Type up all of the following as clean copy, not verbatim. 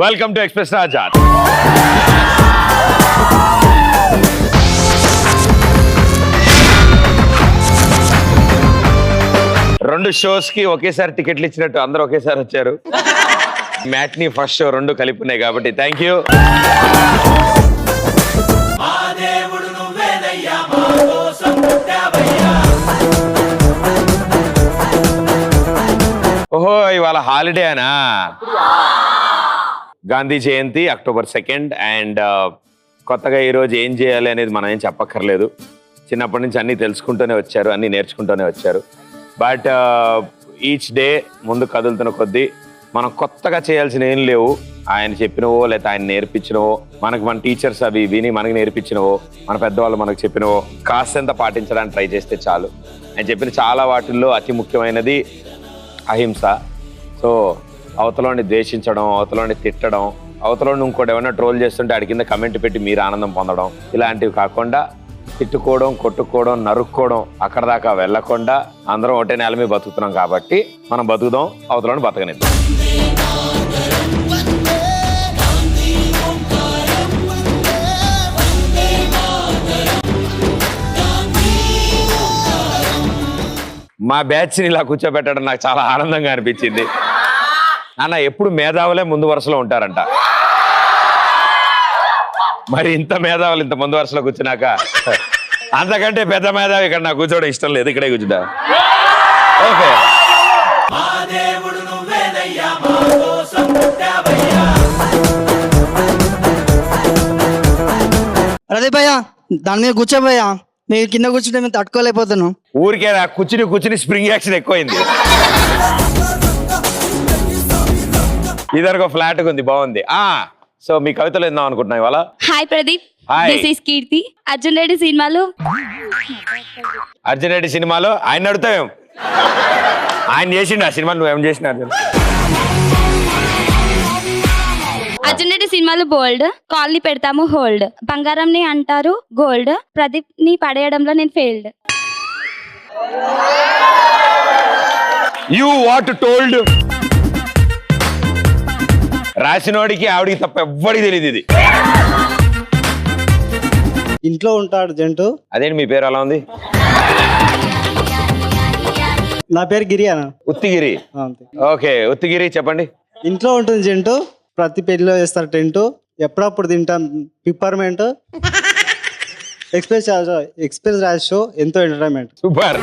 Welcome to express రాజా. రెండు shows కి ఒకేసారి టికెట్లు ఇచ్చినట్టు అందరూ ఒకేసారి వచ్చారు. మ్యాట్ని ఫస్ట్ షో రెండు కలిపి ఉన్నాయి కాబట్టి థ్యాంక్ యూ. ఓహో ఇవాళ హాలిడేనా? గాంధీ జయంతి అక్టోబర్ 2 అండ్ కొత్తగా ఈరోజు ఏం చేయాలి అనేది మనం ఏం చెప్పక్కర్లేదు. చిన్నప్పటి నుంచి అన్నీ తెలుసుకుంటూనే వచ్చారు, అన్నీ నేర్చుకుంటూనే వచ్చారు. బట్ ఈచ్ డే ముందు కదులుతున్న కొద్దీ మనం కొత్తగా చేయాల్సిన ఏం లేవు. ఆయన చెప్పినవో లేకపోతే ఆయన నేర్పించినవో, మన టీచర్స్ అవి విని మనకి నేర్పించినవో, మన పెద్దవాళ్ళు మనకు చెప్పినవో కాస్తంత పాటించడానికి ట్రై చేస్తే చాలు. ఆయన చెప్పిన చాలా వాటిల్లో అతి ముఖ్యమైనది అహింస. సో అవతలని ద్వేషించడం, అవతలని తిట్టడం, అవతలని ఇంకోటి ఏమైనా ట్రోల్ చేస్తుంటే ఆడి కింద కమెంట్ పెట్టి మీరు ఆనందం పొందడం, ఇలాంటివి కాకుండా తిట్టుకోవడం, కొట్టుకోవడం, నరుక్కోవడం అక్కడ దాకా వెళ్లకుండా అందరం ఒకటే నేల మీద బతుకుతున్నాం కాబట్టి మనం బతుకుదాం, అవతలని బతకనిద్దాం. మా బ్యాచ్ని ఇలా కూర్చోబెట్టడం నాకు చాలా ఆనందంగా అనిపించింది. అన్న ఎప్పుడు మేధావులే ముందు వరుసలో ఉంటారంట, మరి ఇంత మేధావులు ఇంత ముందు వరుసలో కూర్చున్నాక అంతకంటే పెద్ద మేధావి ఇక్కడ నాకు కూర్చోవడం ఇష్టం లేదు, ఇక్కడే కూర్చుంటా. ఓకే అదే భయ్యా దాని మీద కూర్చోబోయా, మీరు కింద కూర్చుంటే మేము తట్టుకోలేకపోతున్నాం. ఊరికే కూర్చుని స్ప్రింగ్ యాక్షన్ ఎక్కువైంది. ఇదొక ఫ్లాట్ ఉంది, బాగుంది. సో మీ కవితలు విందాం అనుకుంటున్నా ఇవాళ. హాయ్ ప్రదీప్, దిస్ ఈస్ కీర్తి. అర్జున్ రెడ్డి సినిమాలో ఆయన అడుగుతావేం, ఆయన చేసిండు ఆ సినిమా, నువ్వేం చేసిన? అర్జున్ రెడ్డి సినిమాలు బోల్డ్, కాల్ ని పెడతాము హోల్డ్, బంగారం ని అంటారు గోల్డ్, ప్రదీప్ ని పడేయడంలో నేను ఫెయిల్డ్. You what told? రాసినోడికి ఆవిడికి తప్ప ఎవ్వడికి తెలియదు ఇది. ఇంట్లో ఉంటాడు జంటు. అదేంటి మీ పేరు అలా ఉంది? నా పేరు గిరి అన్న. ఉత్తిగిరి. ఓకే ఉత్తిగిరి చెప్పండి. ఇంట్లో ఉంటుంది జంటు, ప్రతి పెళ్లిలో వేస్తారు టెంట్, ఎప్పుడప్పుడు తింటాం పిప్పర్మెంట్, ఎక్స్ప్రెస్ రాజ్ షో ఎంతో ఎంటర్టైన్మెంట్. సూపర్.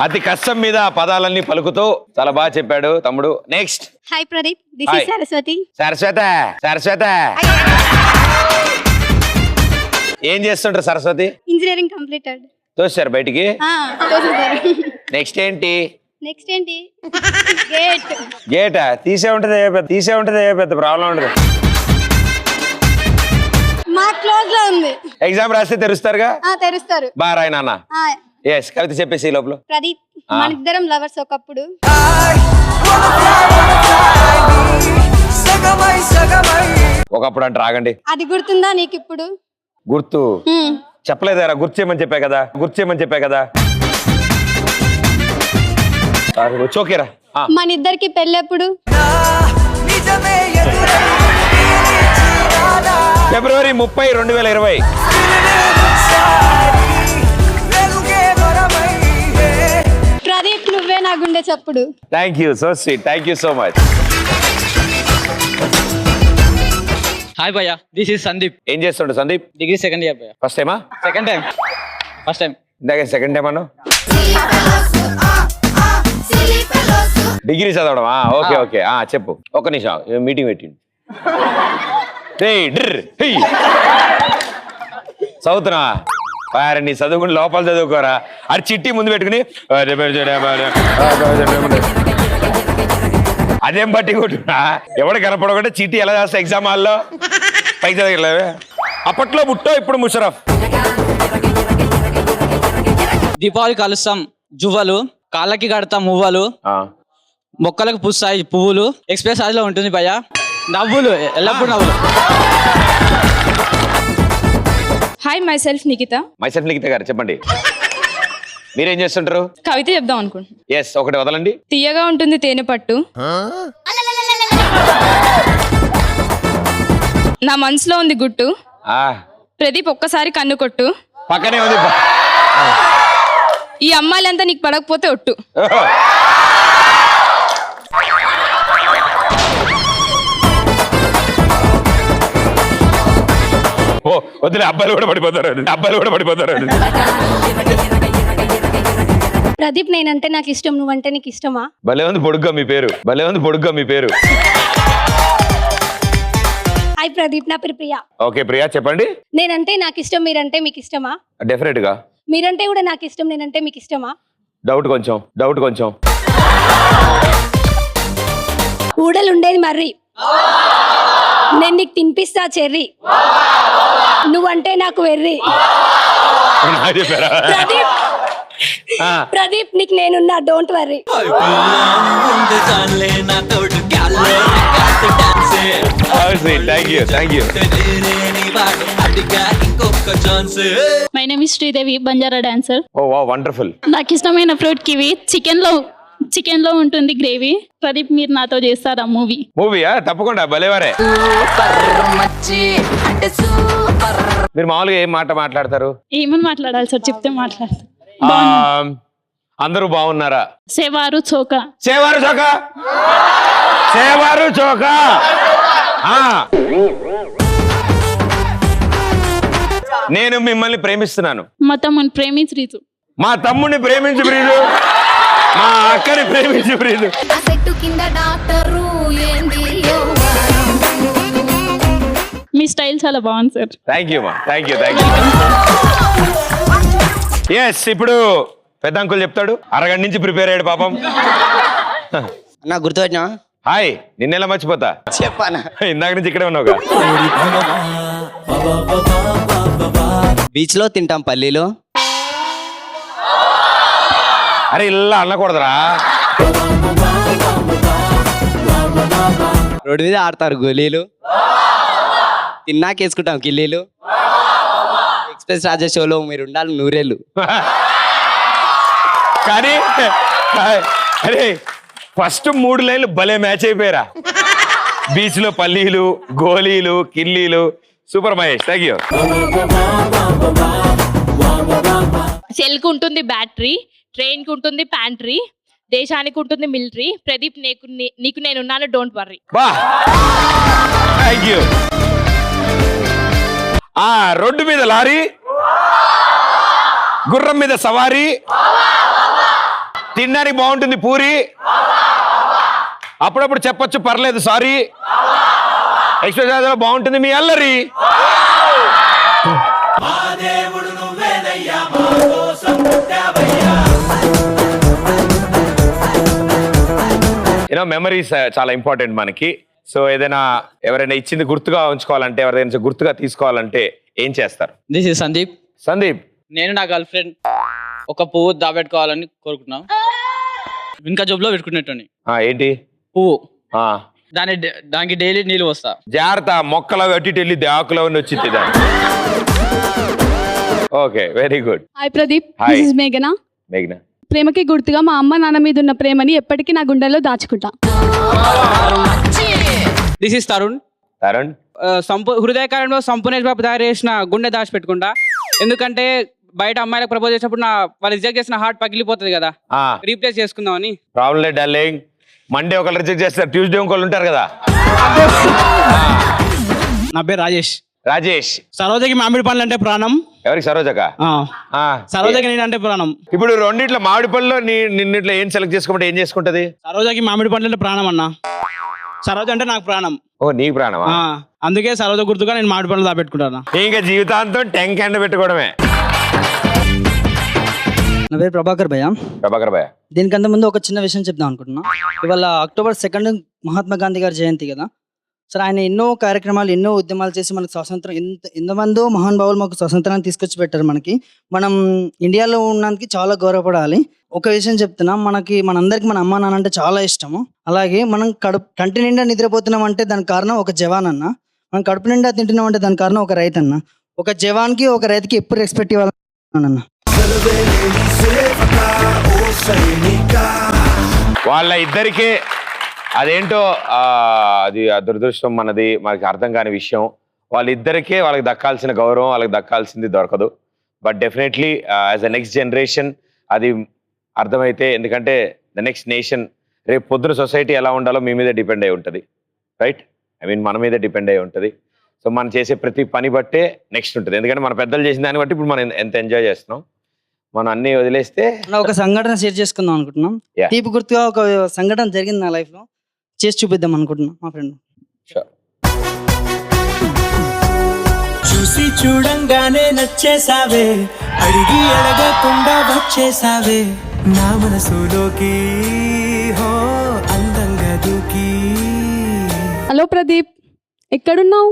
అతి కష్టం మీద పదాలన్నీ పలుకుతూ చాలా బాగా చెప్పాడు తమ్ముడు. Next. Hi Pradeep, this is Saraswati. Saraswati ఏం చేస్తుంటారు సరస్వతి? Engineering completed. తోసారు బయటికి. నెక్స్ట్ ఏంటి? గేటా? తీసే ఉంటది పెద్ద ప్రాబ్లం ఉండదు. మా క్లోజ్ లో ఉంది. ఎగ్జామ్ రాస్తే తెరుస్తారుగా? తెరుస్తారు. బాగా రాయి నాన్న. ఎస్ కవిత చెప్పేసి లోపల. ప్రదీప్, మన ఇద్దరం లవర్స్ ఒకప్పుడు. ఒకప్పుడు అంటే రాగండి. అది గుర్తుందా నీకు ఇప్పుడు? గుర్తు చెప్పలేదారా? గుర్తు చేయమని చెప్పా కదా. ఓకేరా. మన ఇద్దరికి పెళ్ళెప్పుడు? ఫిబ్రవరి 30, 2020. ప్రదీప్ నువ్వే నా గుండె చప్పుడు. Thank you, so sweet, thank you so much. Hi భయ్యా, దిస్ ఈస్ సందీప్. ఏం చేస్తుండే సందీప్? డిగ్రీ సెకండ్ ఇయర్ భయ్యా. ఫస్ట్ టైమా? First time. ఇందాక సెకండ్ టైం అన్నా? డిగ్రీ చదవడమా? ఓకే ఓకే చెప్పు. ఒక్క నిమిషం మీటింగ్ పెట్టిండు. చదువుతున్నా నీ చదువుకుని లోపల చదువుకోరా. అది చిట్టి ముందు పెట్టుకుని అదేం బట్టి కొట్టున్నా ఎవడ కనపడకుండా చిట్టి ఎలా చేస్తా ఎగ్జామ్ హాల్లో పైకి చదవలేవే. అప్పట్లో బుట్టో ఇప్పుడు ముషరఫ్. దీపావళి కలుస్తాం జువ్వలు, కాళ్ళకి కడతాం మువ్వలు, మొక్కలకు పుస్తాయి పువ్వులు, ఎక్స్ప్రెస్ లో ఉంటుంది భయ్యా నవ్వులు, ఎల్లప్పుడు నవ్వులు. Hi myself Nikhita. గారు చెప్పండి, మీరేం చేస్తుంటారు? కవిత చెప్దాం అనుకుంటున్నాను. ఒకటి వదలండి. తీయగా ఉంటుంది తేనె పట్టు, నా మనసులో ఉంది గుట్టు. ఆ, ప్రదీప్ ఒక్కసారి కన్ను కొట్టు. పక్కనే ఉంది ఈ అమ్మాయిలంతా నీకు పడకపోతే ఒట్టు. ఓ వదిలే, అబ్బాయిలు కూడా పడిపోతారు. ప్రదీప్ నేనంటే నాకు ఇష్టం, నువ్వంటే నీకు ఇష్టమా? భలే ఉంది పొడుగ్గా మీ పేరు. హాయ్ ప్రదీప్, నా పేరు ప్రియా. ఓకే ప్రియా, చెప్పండి. నేనంటే నాకు ఇష్టం, మీరంటే మీకు ఇష్టమా? డెఫినెట్ గా. మీరంటే కూడా నాకు ఇష్టం, నేనంటే మీకు ఇష్టమా? డౌట్ కొంచెం. ఊడలు ఉండేది మర్రి, నేను నీకు తినిపిస్తా చెర్రి, నువ్వంటే నాకు వెర్రి. నాకు చెప్పారా? ప్రదీప్ నీకు నేనున్నా, don't worry. Thank you. My name is Sridevi, Banjara dancer. Oh wow, wonderful. నాకు ఇష్టమైన ఫ్రూట్ కివి. చికెన్ లో ఉంటుంది గ్రేవీ. ప్రదీప్ మీరు నాతో చేస్తారా మూవీయా? తప్పకుండా, భలేవారే. మీరు మామూలుగా ఏం మాట మాట్లాడతారు? ఏమని మాట్లాడాలి సార్, చెప్తే మాట్లాడతారు. అందరూ బాగున్నారా? సేవారు చోక. నేను మిమ్మల్ని ప్రేమిస్తున్నాను. మా తమ్ముని ప్రేమించి రీతు. మా తమ్ముడిని ప్రేమించి బ్రీజు, మా అక్కని ప్రేమించి బ్రీజు. మీ స్టైల్ చాలా బాగుంది సార్. Thank you. ఎస్, ఇప్పుడు పెద్ద అంకుల్ చెప్తాడు. అరగంట నుంచి ప్రిపేర్ అయ్యాడు పాపం. నా గుర్తుపట్టినా? హాయ్, నిన్నెలా మర్చిపోతా? చెప్పానా? ఇందాక నుంచి ఇక్కడే ఉన్నావుగా. బీచ్ లో తింటాం పల్లీలు. అరే ఇలా అనకూడదురా. రోడ్డు మీద ఆడతారు గోళీలు, తిన్నాకేసుకుంటాం కిల్లీలు. ఎక్స్ప్రెస్ రాజా షోలో మీరు ఉండాలి నూరేళ్ళు. కానీ అరే ఫస్ట్ 3 లైన్లు భలే మ్యాచ్ అయిపోయారా. బీచ్ లో పల్లీలు, గోళీలు, కిల్లీలు. Super Mahesh, thank you. Cell కు ఉంటుంది బ్యాటరీ, ట్రైన్ కు ఉంటుంది ప్యాంట్రీ, దేశానికి ఉంటుంది మిలిటరీ. ప్రదీప్ నీకు నేనున్నాను, డోంట్ వర్రీ. బా, థ్యాంక్ యూ. రోడ్డు మీద లారీ, గుర్రం మీద సవారీ, తినడానికి బాగుంటుంది పూరి, అప్పుడప్పుడు చెప్పొచ్చు పర్లేదు సారీ, ఎక్స్ప్రెస్ బాగుంటుంది మీ అల్లరి. మెమరీస్ చాలా ఇంపార్టెంట్ మనకి. సో ఏదైనా ఎవరైనా ఇచ్చింది గుర్తుగా ఉంచుకోవాలంటే, ఎవరైనా గుర్తుగా తీసుకోవాలంటే ఏం చేస్తారు? This is Sandeep. నేను నా గర్ల్ ఫ్రెండ్ ఒక పువ్వు దాబెట్టుకోవాలని కోరుకున్నాం. ఇంకా జోబులో పెట్టుకునేటోని. ఏంటి పువ్వు? దానికి డైలీ నీళ్ళు వస్తా. జాగ్రత్త, మొక్కలో పెట్టి వెళ్ళి ఆకులో వచ్చింది. Okay, very good. Hi Pradeep, Hi. This is మేఘనా. ప్రేమకి గుర్తుగా మా అమ్మ నాన్న మీద ఉన్న ప్రేమని ఎప్పటికీ నా గుండెల్లో దాచుకుంటా. This is Tarun. హృదయకారంలో సంపూర్ణేష్ బాబు తయారు చేసిన గుండె దాచి పెట్టుకుంటా. ఎందుకంటే బయట అమ్మాయిలకు ప్రపోజ్ చేసినప్పుడు వాళ్ళు రిజెక్ట్ చేసిన హార్ట్ పగిలిపోతుంది కదా, రీప్లేస్ చేసుకుందామని. ప్రాబ్లం లేదు డార్లింగ్. మండే ఒకళ్ళు రిజెక్ట్ చేస్తారు, ట్యూస్డే ఇంకోళ్ళు ఉంటారు కదా. నా పేరు రాజేష్. సరోజకి మామిడి పండ్లు అంటే ప్రాణం. ఎవరికి? సరోజక. సరోజకి నేనంటే ప్రాణం. ఇప్పుడు రెండిట్లో మామిడి పళ్ళలో నిన్నిట్లో ఏం సెలెక్ట్ చేసుకోమంటే ఏం చేసుకుంటది? సరోజకి మామిడి పండ్లు అంటే ప్రాణం అన్న. సరోజ అంటే నాకు ప్రాణం. ఓ, నీకు ప్రాణమా? అందుకే సరోజ గుర్తుగా నేను మామిడి పండ్లు దాపెట్టుకుంటాను. ఇంకా జీవితాంతం టెంక్ ఎండ పెట్టుకోవడమే. నా పేరు ప్రభాకర్ భయ్య. దీనికంత ముందు ఒక చిన్న విషయం చెప్దాం అనుకుంటున్నా. ఇవాళ October 2 మహాత్మా గాంధీ గారి జయంతి కదా సార్. ఆయన ఎన్నో కార్యక్రమాలు, ఎన్నో ఉద్యమాలు చేసి మనకు స్వాతంత్రం, ఎంతమందో మహానుభావులు మాకు స్వాతంత్రాన్ని తీసుకొచ్చి పెట్టారు. మనం ఇండియాలో ఉండడానికి చాలా గౌరవపడాలి. ఒక విషయం చెప్తున్నా, మనందరికి మన అమ్మా నాన్న అంటే చాలా ఇష్టము. అలాగే మనం కంటి నిండా నిద్రపోతున్నాం అంటే దానికి కారణం ఒక జవాన్ అన్న. మనం కడుపు నిండా తింటున్నాం అంటే దానికి కారణం ఒక రైతు అన్న. ఒక జవాన్కి ఒక రైతుకి ఎప్పుడు రెస్పెక్ట్ ఇవ్వాలన్న. వాళ్ళ ఇద్దరికే అదేంటో అది దురదృష్టం మనకి అర్థం కాని విషయం. వాళ్ళిద్దరికే వాళ్ళకి దక్కాల్సిన గౌరవం వాళ్ళకి దక్కాల్సింది దొరకదు. But definitely as a next generation అది అర్థమైతే, ఎందుకంటే ద నెక్స్ట్ నేషన్ రేపు పొద్దున సొసైటీ ఎలా ఉండాలో మీ మీదే డిపెండ్ అయి ఉంటుంది, రైట్? ఐ మీన్ మన మీదే డిపెండ్ అయి ఉంటుంది. సో మనం చేసే ప్రతి పని బట్టే నెక్స్ట్ ఉంటుంది. ఎందుకంటే మన పెద్దలు చేసిన దాన్ని బట్టి ఇప్పుడు మనం ఎంత ఎంజాయ్ చేస్తున్నాం. మనం అన్ని వదిలేస్తే ఒక సంఘటన షేర్ చేసుకుందాం అనుకుంటున్నాం. Yeah. తీపి గుర్తుగా ఒక సంఘటన జరిగింది నా లైఫ్ లో, చేసి చూపిద్దాం అనుకుంటున్నాం మా ఫ్రెండ్. చూసి చూడంగానే నచ్చేసావే, అడిగి అడగకుండా వచ్చేసావే నా మనసులోకి, హో అందంగా దూకి. హలో ప్రదీప్, ఎక్కడున్నావు?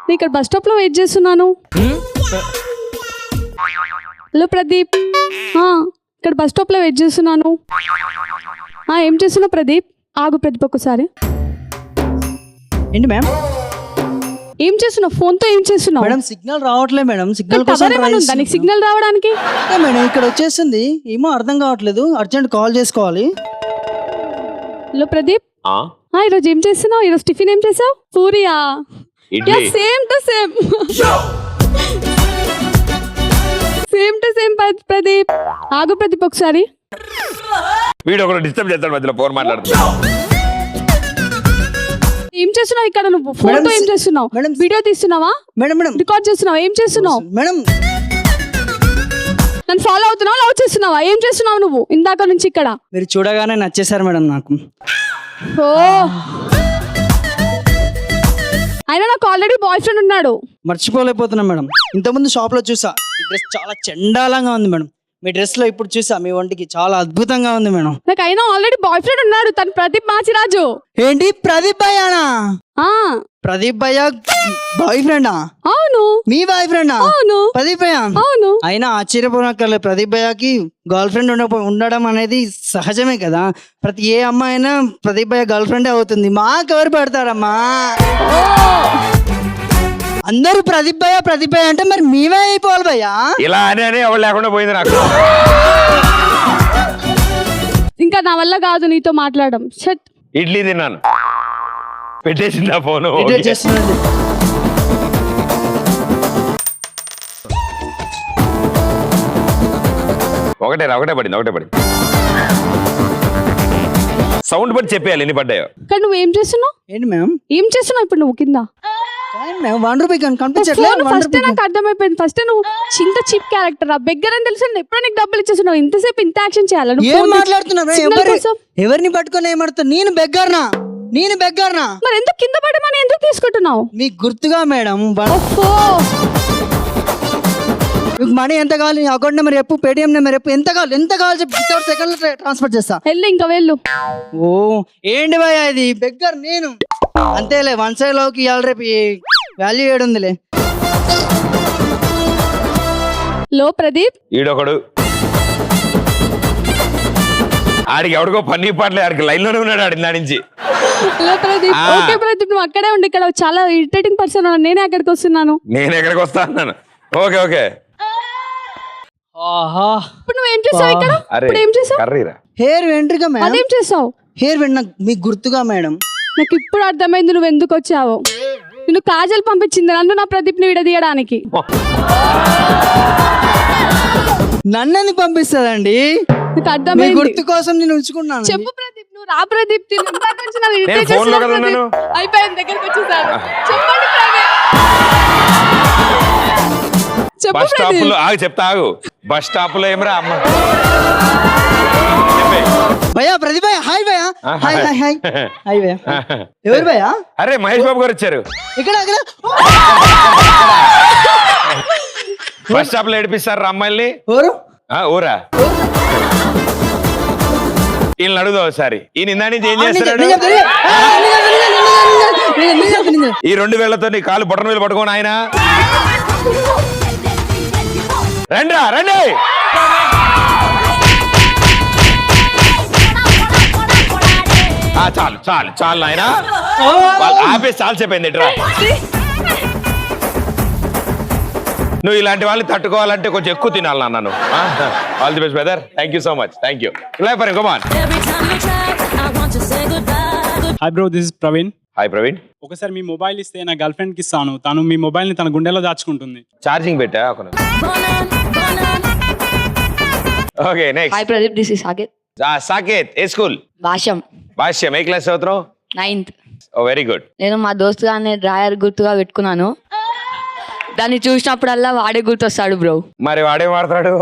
నేను ఇక్కడ బస్ స్టాప్ లో వెయిట్ చేస్తున్నాను. హలో ప్రదీప్, ఇక్కడ బస్ స్టాప్ లో వెయిట్ చేస్తున్నాను. ఏం చేస్తున్నావు ప్రదీప్? ఆగు ప్రదీప్ ఒకసారి. ఏంటి మ్యామ్? ఏం చేస్తున్నావు? ఫోన్ తో ఏం చేస్తున్నావు? మేడం సిగ్నల్ రావట్లేదు మేడం, సిగ్నల్ కోసం టవర్ ఏమైనా ఉందా నీకు సిగ్నల్ రావడానికి? మేడం ఇక్కడ వచ్చేసింది, ఏమో అర్థం కావట్లేదు, అర్జెంట్ కాల్ చేసుకోవాలి. హలో ప్రదీప్, ఈరోజు ఏం చేస్తున్నావు? ఈరోజు టిఫిన్ ఏం చేసావు? పూరియా? Same to same, same to same Pradeep. ఆగు ప్రదీప్ ఒకసారి. వీడు ఒకరు డిస్టర్బ్ చేస్తాడు మధ్యలో ఫోన్ మాట్లాడుతూ. ఏం చేస్తున్నావు ఇక్కడ? నువ్వు ఫోన్ తో ఏం చేస్తున్నావు? వీడియో తీస్తున్నావా? రికార్డ్ చేస్తున్నావా? ఏం చేస్తున్నావు? నన్ను ఫాలో అవుతున్నావా? లవ్ చేస్తున్నావా? ఏం చేస్తున్నావు నువ్వు ఇందాక నుంచి ఇక్కడ? మీరు చూడగానే నచ్చేసారు మేడం నాకు. ఓ, అయినా నాకు ఆల్రెడీ బాయ్ ఫ్రెండ్ ఉన్నాడు. మర్చిపోలేకపోతున్నా మేడం. ఇంతకుముందు షాప్ లో చూసా, ఈ డ్రెస్ చాలా చండాలంగా ఉంది మేడం. మీ డ్రెస్ లో ఇప్పుడు చూసా, మీ ఒంటికి చాలా అద్భుతంగా ఉంది మేడం. నాకు అయినా ఆల్రెడీ బాయ్ ఫ్రెండ్ ఉన్నాడు, తను ప్రదీప్ మాచిరాజు. ఏంటి ప్రదీప్ భయ్యానా? ప్రదీప్ భయ్య బాయ్ ఫ్రెండా? అవును. మీ బాయ్ ఫ్రెండా? అవును. ప్రదీప్ భయ్య? అవును. అయినా ఆశ్చర్యపోనక్కర్లేదు, ప్రదీప్ భయ్యకి గర్ల్ ఫ్రెండ్ ఉండడం అనేది సహజమే కదా. ప్రతి ఏ అమ్మాయి అయినా ప్రదీప్ భయ్య గర్ల్ ఫ్రెండే అవుతుంది. మాకెవరు పెడతారమ్మా? అందరూ ప్రదీప్ భయ్య అంటే మరి మేమే అయిపోవాలి భయ్యా. ఇలా అని ఎవరు లేకుండా పోయింది నాకు. ఇంకా నా వల్ల కాదు నీతో మాట్లాడడం. షట్. ఇడ్లీ తిన్నాను, పెట్టేసింది ఆ ఫోన్. ఒకటే పడింది. సౌండ్ బట్టి చెప్పేయాలి ఎన్ని పడ్డాయో. కానీ నువ్వు ఏం చేస్తున్నావు? ఏంటి మ్యామ్? ఏం చేస్తున్నావు ఇప్పుడు నువ్వు కింద? ఫస్ట్ నాకు అర్థమైపోయింది. ఫస్ట్ నువ్వు చింత చీప్ క్యారెక్టర్, బెగ్గర్ అని తెలుసు. ఎప్పుడో నీకు డబ్బులు ఇచ్చేస్తున్నావు, ఇంతసేపు ఇంత యాక్షన్ చేయాలి. ఏం మాట్లాడుతున్నావు? ఎవరిని పట్టుకొని ఏమడుతావు? నేను బెగ్గర్నా? మరి ఎందుకు కింద పడమని ఎందుకు తీసుకుంటున్నావు? మీకు గుర్తుగా మేడం, మీకు మనీ ఎంత కావాలి? అకౌంట్ నెంబర్ చెప్పు, పేటిఎం నెంబర్ చెప్పు, ఎంత కావాలి చెప్పి వితౌట్ సెకండ్ లో ట్రాన్స్ఫర్ చేస్తా. ఇంకా వెళ్ళు. ఓ ఏంటి భయ ఇది? బెగ్గర్ నేను అంతేలే. వన్ సైడ్ లోకి ఇవాళ రేపు వాల్యూ ఏడుందిలే. లో ప్రదీప్ ఈడొకడు, ఆడికి ఎవడికో పన్నీ పాటలే, ఆడికి లైన్ లోనే ఉన్నాడు ఆడి నా నుంచి. హలో ప్రదీప్. ఓకే ప్రదీప్, నువ్వు అక్కడే ఉండి, ఇక్కడ చాలా ఇరిటేటింగ్ పర్సన్. నేనే అక్కడికి వస్తున్నాను. నేను ఎక్కడికి వస్తా అన్నాను. ఓకే. ఇప్పుడు నువ్వు ఏం చేసావు ఇక్కడ? ఇప్పుడు ఏం చేసావు? హెయిర్ వెంట్రుగా మేడం. అదేం చేసావు? హెయిర్ వెంట్రుక మీకు గుర్తుగా మేడం. నాకు ఇప్పుడు అర్థమైంది నువ్వు ఎందుకు వచ్చావు. నిన్ను కాజల్ పంపించింది నన్ను నా ప్రదీప్ ని విడదీయడానికి. నన్నని పంపిస్తుందండి? నాకు అర్థమైంది. గుర్తు కోసం నేను ఉంచుకున్నాను. చెప్పు ప్రదీప్, నువ్వు రా ప్రదీప్. అయిపోయింది, దగ్గరికి వచ్చేసాను. చెప్పండి బస్ స్టాప్ లో చెప్తాగు. బస్ స్టాప్ లో ఏమరా అమ్మ భయ్యా? ప్రదీప్ భయ్యా, హాయ్ భయ్యా. హాయ్ భయ్యా. ఎవరు భయ్యా? అరే మహేష్ బాబు గారు వచ్చారు. ఇక్కడ బస్ స్టాప్ లో ఏడిపిస్తారు అమ్మాయిల్ని. ఊరా వీళ్ళని అడుగుదాం ఒకసారి. ఈ నిందా నుంచి ఏం చేస్తున్నాడు? ఈ 2 వేళ్లతో నీ కాలు బొట్టన వేలు పట్టుకోని ఆయన. రండి. చాలు ఆయన ఆపేసి చాలా చెప్పయింది ఎట్రా. నువ్వు ఇలాంటి వాళ్ళని తట్టుకోవాలంటే కొంచెం ఎక్కువ తినాలి నాన్న. All the best brother. Thank you so much. Thank you. Come on. Hi bro, this is Praveen. Hi Praveen. ఒకసారి మీ మొబైల్ ఇస్తే నా గర్ల్ ఫ్రెండ్ కి ఇస్తాను, తను మీ మొబైల్ ని తన గుండెలో దాచుకుంటుంది. ఛార్జింగ్ పెట్టా ఒక. Okay next. Hi Pradeep, this is Saketh. Saketh, ఏ స్కూల్? భాష్యం, ఏ క్లాస్ చదువుతున్నావు? 9th. Oh very good. నేను మా దోస్తు గారిని డ్రాయర్ గుర్తుగా పెట్టుకున్నాను. దాన్ని చూసినప్పుడల్లా వాడే గుర్తొస్తాడు బ్రో. మరి వాడే వాడతాడు.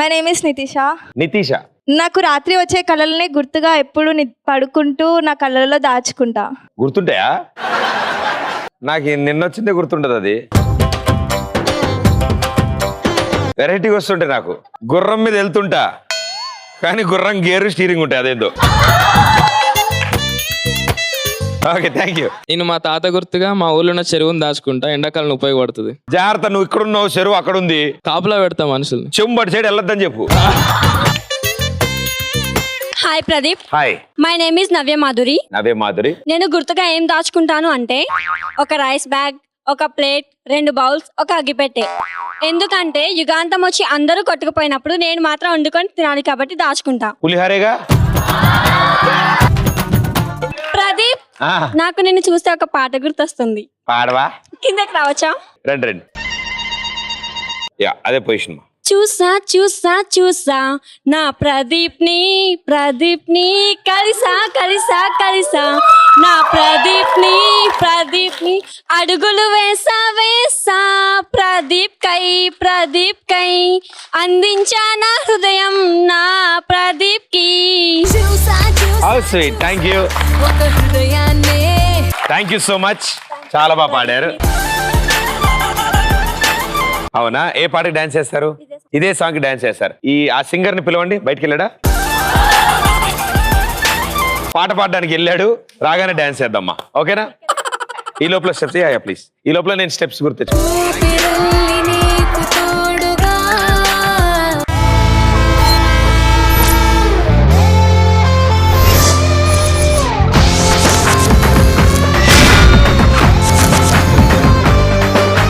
My name is Nitisha. నాకు రాత్రి వచ్చే కళలనే గుర్తుగా ఎప్పుడు పడుకుంటూ నా కళ్ళలో దాచుకుంటా. గుర్తుంటాయా? నాకు నిన్నొచ్చిందే గుర్తుంటది. అది వెరైటీగా వస్తుంటే నాకు గుర్రం మీద వెళ్తుంటా, కానీ గుర్రం గేరు స్టీరింగ్ ఉంటాయి, అదేందో. Okay thank you. నేను మా తాత గుర్తుగా మా ఊళ్ళో ఉన్న చెరువుని దాచుకుంటా, ఎండాకాలం ఉపయోగపడుతుంది. జాగ్రత్త, నువ్వు ఇక్కడ ఉన్నావు, చెరువు అక్కడ ఉంది, కాపులా పెడతా మనుషుల్ని. చెంబడి సైడ్ వెళ్ళొద్దని చెప్పు. Hi Pradeep. Hi. My name is Navya Madhuri. నేను గుర్తుగా ఏం దాచుకుంటాను అంటే ఒక రైస్ బ్యాగ్, ఒక ప్లేట్, 2 బౌల్స్, ఒక అగ్గిపెట్టె. ఎందుకంటే యుగాంతం వచ్చి అందరూ కొట్టుకుపోయినప్పుడు నేను మాత్రం వండుకొని తినాలి కాబట్టి దాచుకుంటా. పులిహారేగా. ప్రదీప్, నాకు నిన్ను చూస్తే ఒక పాట గుర్తొస్తుంది. పాడవా? కిందకి రావచ్చా? రండి. యా, అదే పొజిషన్. చూసా చూసా చూసా నా ప్రదీప్ ని కలిసా నా ప్రదీప్ ని అడుగులు వేసా ప్రదీప్ కై అందించా నా హృదయం నా ప్రదీప్ కి. How sweet. Thank you so much. చాలా బాగా పాడారు. అవునా? ఏ పాటకి డాన్స్ చేస్తారు? ఇదే సాంగ్ కి డాన్స్ చేస్తారు. ఆ సింగర్ ని పిలవండి, బయటికి వెళ్ళాడా? పాట పాడడానికి వెళ్ళాడు, రాగానే డాన్స్ చేద్దామా, ఓకేనా? ఈ లోపల స్టెప్స్ ప్లీజ్. ఈ లోపల నేను స్టెప్స్ గుర్తు